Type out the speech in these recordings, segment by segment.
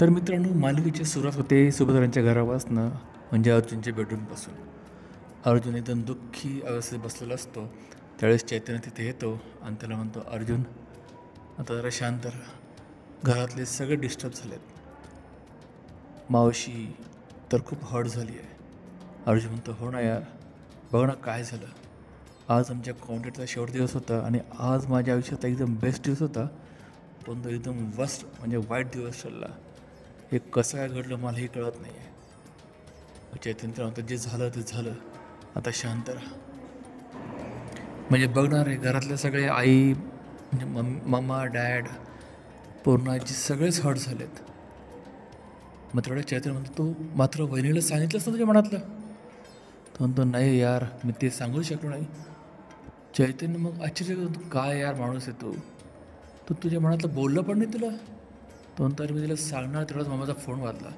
तर मित्रांनो, मालिकेची सुरुवात होते सुभद्रांच्या घरापासनं, म्हणजे अर्जुनच्या बेडरूमपासून. अर्जुन एकदम दुःखी अवस्थेत बसलेला असतो. त्यावेळेस चैतन्य तिथे येतो आणि त्याला म्हणतो, अर्जुन आता जरा शांत राहा. घरातले सगळे डिस्टर्ब झालेत. मावशी तर खूप हर्ट झाली आहे. अर्जुन म्हणतो, हो ना यार, बघ ना काय झालं. आज आमच्या कॉन्ट्रॅक्टचा शेवट दिवस होता आणि आज माझ्या आयुष्यात एकदम बेस्ट दिवस होता, पण तो एकदम वर्स्ट म्हणजे वाईट दिवस चालला. हे कसं काय घडलं मलाही कळत नाही आहे. चैतन्य म्हणतं, जे झालं ते झालं, आता शांत राहा. म्हणजे बघणार आहे घरातले सगळे, आई म्हणजे मम्मा डॅड पूर्ण आजी सगळेच हर्ट झालेत. मग तेवढ्या चैतन्य म्हणतो, तू मात्र वहिनीला सांगितलंस ना तुझ्या मनातलं. तो म्हणतो, नाही यार, मी ते सांगू शकलो नाही. चैतन्य मग आश्चर्य करतो, काय यार माणूस आहे तू तुझ्या मनातलं बोललं पण नाही तुला. तो म्हणतो, अरे मी तिला सांगणार तेवढाच मामाचा फोन वाजला.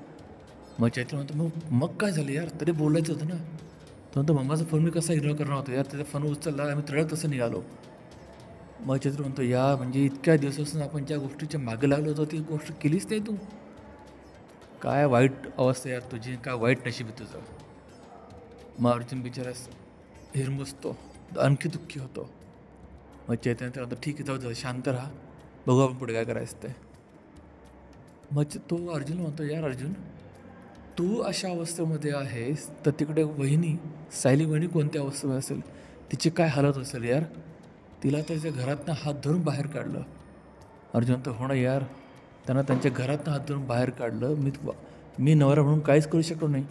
मग चैतन्य म्हणतो, मग काय झालं यार, तरी बोलायचं होतं ना. तो म्हणतो, मम्माचा फोन मी कसा इग्नोर करणार होतो यार, त्याचा फोन उचलला, आम्ही तळत तसं निघालो. मग चैतन्य म्हणतो, यार म्हणजे इतक्या दिवसापासून आपण ज्या गोष्टीच्या मागे लागलो होतो ती गोष्ट केलीच नाही तू. काय वाईट अवस्था यार तुझी, काय वाईट नशीब आहे तुझं. मग अर्जुन बिचारा हिरमुसतो, आणखी दुःखी होतो. मग चैतन्य म्हणतो, ठीक आहे जाऊ दे, शांत राहा, बघू आपण पुढे काय करायचं ते. मग तो अर्जुन म्हणतो, यार अर्जुन, तू अशा अवस्थेमध्ये आहेस तर तिकडे वहिनी, सायली वहिनी कोणत्या अवस्थेमध्ये असेल, तिची काय हालत असेल यार. तिला त्याच्या घरातनं हात धरून बाहेर काढलं. अर्जुन तर, हो ना यार, त्यांना त्यांच्या घरातनं हात धरून बाहेर काढलं. मी नवरा म्हणून काहीच करू शकलो नाही.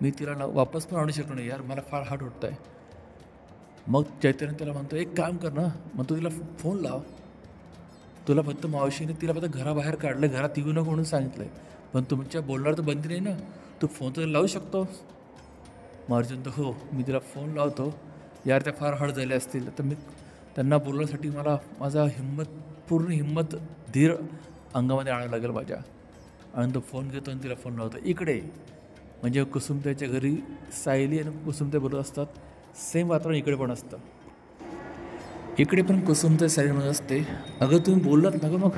मी तिला वापस पण आणू शकलो नाही यार, मला फार हार्ट होत आहे. मग चैतन्य त्याला म्हणतो, एक काम कर ना, मग तू तिला फोन लाव. तुला फक्त मावशीने तिला फक्त घराबाहेर काढलं, घरात येऊ नको म्हणून सांगितलं आहे, पण तुमच्या बोलणार तर बंदी नाही ना, तू फोन तर लावू शकतो. मग अर्जुन तर, हो मी तिला फोन लावतो. यार त्या फार हर्ट झाल्या असतील तर मी त्यांना बोलण्यासाठी मला माझा पूर्ण हिंमत, धीर अंगामध्ये आणावं लागेल माझ्या. आणि तो फोन घेतो आणि तिला फोन लावतो. इकडे म्हणजे कुसुमताईच्या घरी सायली आणि कुसुमताई बोलत असतात. सेम वातावरण इकडे पण असतं. इकडे पण कुसुमताई सायली म्हणत असते, अगं तुम्ही बोललात ना गं मग.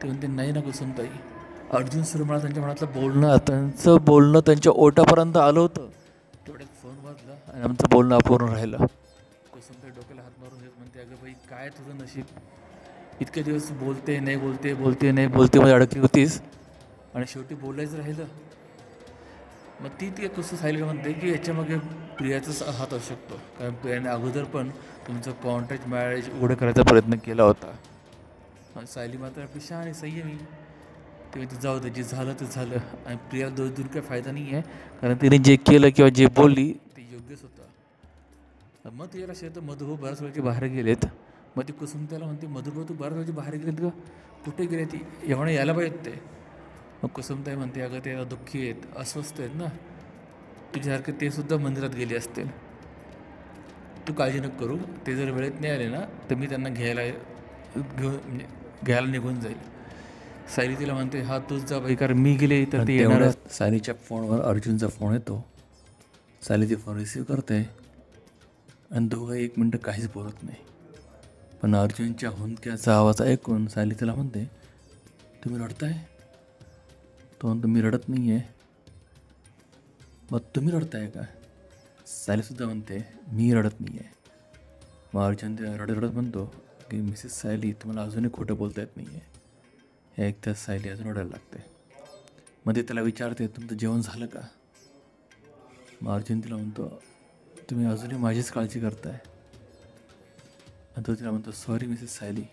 ते म्हणते, नाही ना कुसुमताई, अर्जुन सर मला त्यांच्या मनातलं त्यांचं बोलणं त्यांच्या ओटापर्यंत आलं होतं, तेवढ्यात फोन वाजला आणि आमचं बोलणं अपूर्ण राहिलं. कुसुमताई डोक्याला हात मारून घेत म्हणते, अगं बाई काय तुझं नशीब, इतके दिवस बोलते नाही मध्ये अडकली होतीस आणि शेवटी बोलायचं राहिलं. मग ती कसं सायली म्हणते की याच्यामागे प्रियाचाच हात असू शकतो, कारण प्रियाने अगोदर पण तुमचं कॉन्ट्रॅक्ट मॅरेज उघडं करायचा प्रयत्न केला होता. आणि सायली मात्र आपली शहाणी संयमी, ते जाऊ दे, जे झालं ते झालं. आणि प्रियाला दोष दूर काही फायदा नाही आहे, कारण तिने जे केलं किंवा जे बोलली ते योग्यच होतं. मग तिच्या लक्षात येतं, मधुभाऊ बऱ्याच वेळची बाहेर गेलेत. मग ती कुसुम त्याला म्हणते, मधुभाऊ तू बऱ्याच वेळची बाहेर गेलेत का, कुठे गेले ती, एवढं यायला पाहिजेत ते. मग कुसुमताई म्हणते, अगं ते दुःखी आहेत, अस्वस्थ आहेत ना, तुझ्यासारखे ते सुद्धा मंदिरात गेले असतील, तू काळजी नको करू. ते जर वेळेत नाही आले ना तर मी त्यांना म्हणजे घ्यायला निघून जाईल. सायली तिला म्हणते, हा तूच जा बाई, कारण मी गेले तर ते येणार. सायलीच्या फोनवर अर्जुनचा फोन येतो. सायली ती फोन रिसीव्ह करते आणि दोघं 1 मिनटं काहीच बोलत नाही. पण अर्जुनच्या हुंदक्याचा आवाज ऐकून सायली तिला म्हणते, तुम्ही रडताय. तो म्हणतो, मी रडत नाही आहे. मग तुम्ही रडताय का. सायलीसुद्धा म्हणते, मी रडत नाही आहे. मग अर्जुन रडत म्हणतो की मिसेस सायली, तुम्हाला अजूनही खोटं बोलता येत नाही आहे. हे ऐकताच सायली अजून रडायला लागते. मग ते त्याला विचारते, तुमचं जेवण झालं का. मग अर्जुन तिला म्हणतो, तुम्ही अजूनही माझीच काळजी करताय. आणि तो तिला म्हणतो, सॉरी मिसेस सायली,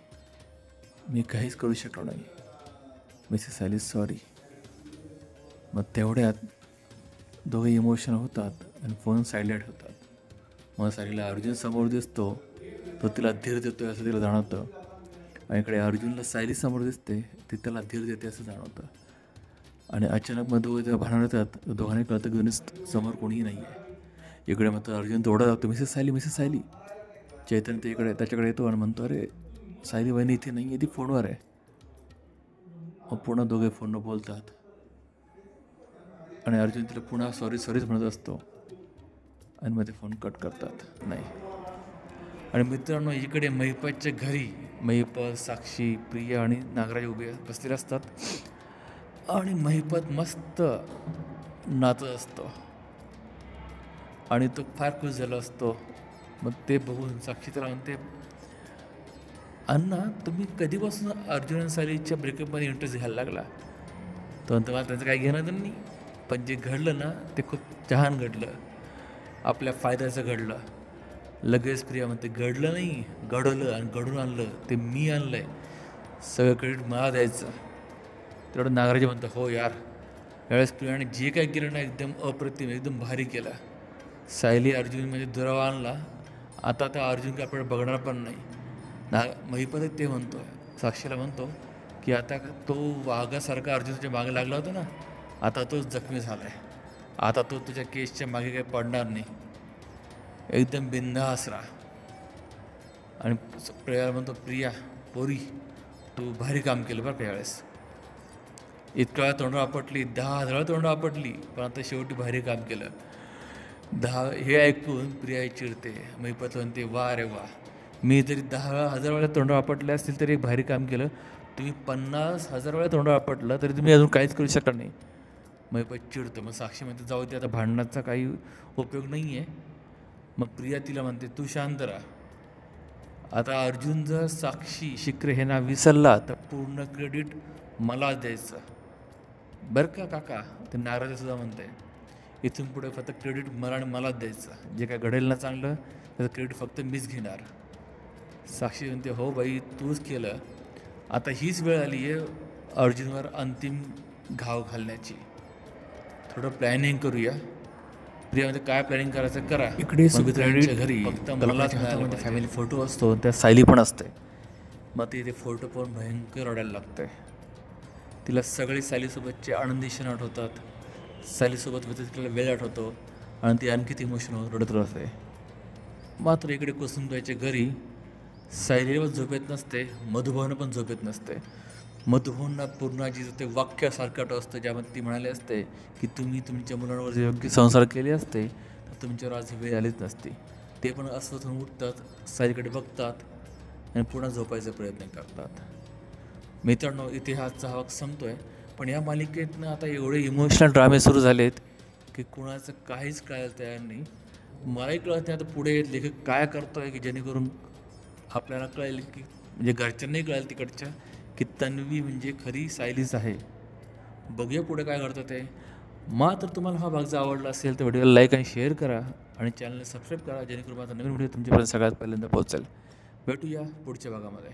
मी काहीच करू शकलो नाही. Mrs Sayali sorry. मग तेवढ्यात दोघे इमोशनल होतात आणि फोन सायलेंट होतात. मग सायलीला अर्जुन समोर दिसतो, तो तिला धीर देतो असं तिला जाणवतं. आणि इकडे अर्जुनला सायली समोर दिसते, ती त्याला धीर देते असं जाणवतं. आणि अचानक मग दोघे जेव्हा भांडण होतात, दोघांनी कळतं घेऊन समोर कोणीही नाही आहे. इकडे मात्र अर्जुन तोडा जातो, मिसेस सायली. चैतन्य ते इकडे त्याच्याकडे येतो आणि म्हणतो, अरे सायली वहिनी इथे नाही आहे, ती फोनवर आहे. मग पुन्हा दोघे फोनवर बोलतात आणि अर्जुन तिला पुन्हा सॉरीच म्हणत असतो आणि मग ते फोन कट करतात. नाही. आणि मित्रांनो, इकडे महिपालच्या घरी महिपाल, साक्षी, प्रिया आणि नागराज बसलेले असतात. आणि महिपत मस्त नाचत असतो आणि तो फार खुश झाला असतो. मग ते बघून साक्षी त्याला म्हणते, अण्णा तुम्ही कधीपासून अर्जुन आणि सायलीच्या ब्रेकअपमध्ये इंटरेस्ट घ्यायला लागला? तो म्हणतो, मला त्याचं काही घेणं नाही, पण जे घडलं ना ते खूप छान घडलं, आपल्या फायद्याचं घडलं. लगेच प्रिया म्हणते, घडलं नाही, घडवलं आणि घडून आणलं ते मी आणलं आहे, सगळं क्रेडिट मला द्यायचं. तेवढं नागराज म्हणतं, हो यार, यावेळेस प्रियाने जे काय केलं ना एकदम अप्रतिम, एकदम भारी केलं. सायली अर्जुन म्हणजे दुरावा आणला, आता त्या अर्जुन काय आपल्याला बघणार पण नाही. महिपत ते म्हणतो, साक्षीला म्हणतो की आता तो वाघासारखा अर्जुनाच्या मागे लागला होता ना, आता तो जखमी झाला आहे, आता तो तुझ्या केसच्या मागे काही पडणार नाही, एकदम बिनधास्त राहा. आणि प्रियाला म्हणतो, प्रिया पोरी तू भारी काम केलं बरं का यावेळेस, इतक्या वेळा तोंड आपटली, 10,000 वेळा तोंड आपटली, पण आता शेवटी भारी काम केलं. हे ऐकून प्रिया चिडते. महिपत म्हणते, वा रे वा, मी जरी 10,000 वेळा तोंड आपटले असतील तरी एक भारी काम केलं, तुम्ही 50,000 वेळा तोंड आपटलं तरी तुम्ही अजून काहीच करू शकत नाही. महिपत चिडतं. मग साक्षी म्हणते, जाऊ दे आता, भांडणाचा काही उपयोग नाही आहे. मग प्रिया तिला म्हणते, तू शांत राहा, आता अर्जुन जर साक्षी शिकरे हे नाव विसरला तर पूर्ण क्रेडिट मला द्यायचं बरं का काका. ते नागराजा सुद्धा म्हणते, इथून पुढे फक्त क्रेडिट मला आणि मलाच द्यायचं, जे काय घडेल ना चांगलं त्याचं क्रेडिट फक्त मीच घेणार. साक्षी म्हणते, हो बाई तूच केलं, आता हीच वेळ आली आहे अर्जुनवर अंतिम घाव घालण्याची, थोडं प्लॅनिंग करूया. प्रिया म्हणजे काय प्लॅनिंग करायचं करा. इकडे मित्रांच्या घरी फक्त मलाच हातामध्ये फॅमिली फोटो असतो, त्या सायली पण असते. मग ते फोटो पाहून भयंकर रडायला लागते. तिला सगळे सायलीसोबतचे आनंदी क्षण आठवतात, सायलीसोबत तिला वेळ आठवतो आणि ती आणखी ती इमोशन रडत राहते. मात्र इकडे कुसुमताईच्या घरी सायलीला पण झोप येत नसते, मधुभावना पण झोप येत नसते. मधुभावना पूर्णाजीचं ते वाक्यासारखं आठवत असतं, ज्यामध्ये ती म्हणाली असते की तुम्ही तुमच्या मुलांवर जे योग्य संसार केले असते तर तुमच्यावर आज वेळ आलीच नसती. ते पण अस्वस्थ होऊन उठतात, सायलीकडे बघतात आणि पुन्हा झोपायचा प्रयत्न करतात. मित्रांनो, इथे हा भाग संपतोय, पण या मालिकेतनं आता एवढे इमोशनल ड्रामे सुरू झालेत की कुणाचं काहीच कळायला तयार नाही. मलाही कळत नाही आता पुढे लेखक काय करतोय की जेणेकरून आपल्याला कळेल की, म्हणजे घरच्यांनाही कळेल तिकडच्या, की तन्वी म्हणजे खरी सायलीच आहे. बघूया पुढे काय घडतं ते. मात्र तुम्हाला हा भाग जर आवडला असेल तर व्हिडिओला लाईक आणि शेअर करा आणि चॅनलला सबस्क्राईब करा, जेणेकरून माझा नवीन व्हिडिओ तुमच्यापर्यंत सगळ्यात पहिल्यांदा पोहोचेल. भेटूया पुढच्या भागामध्ये.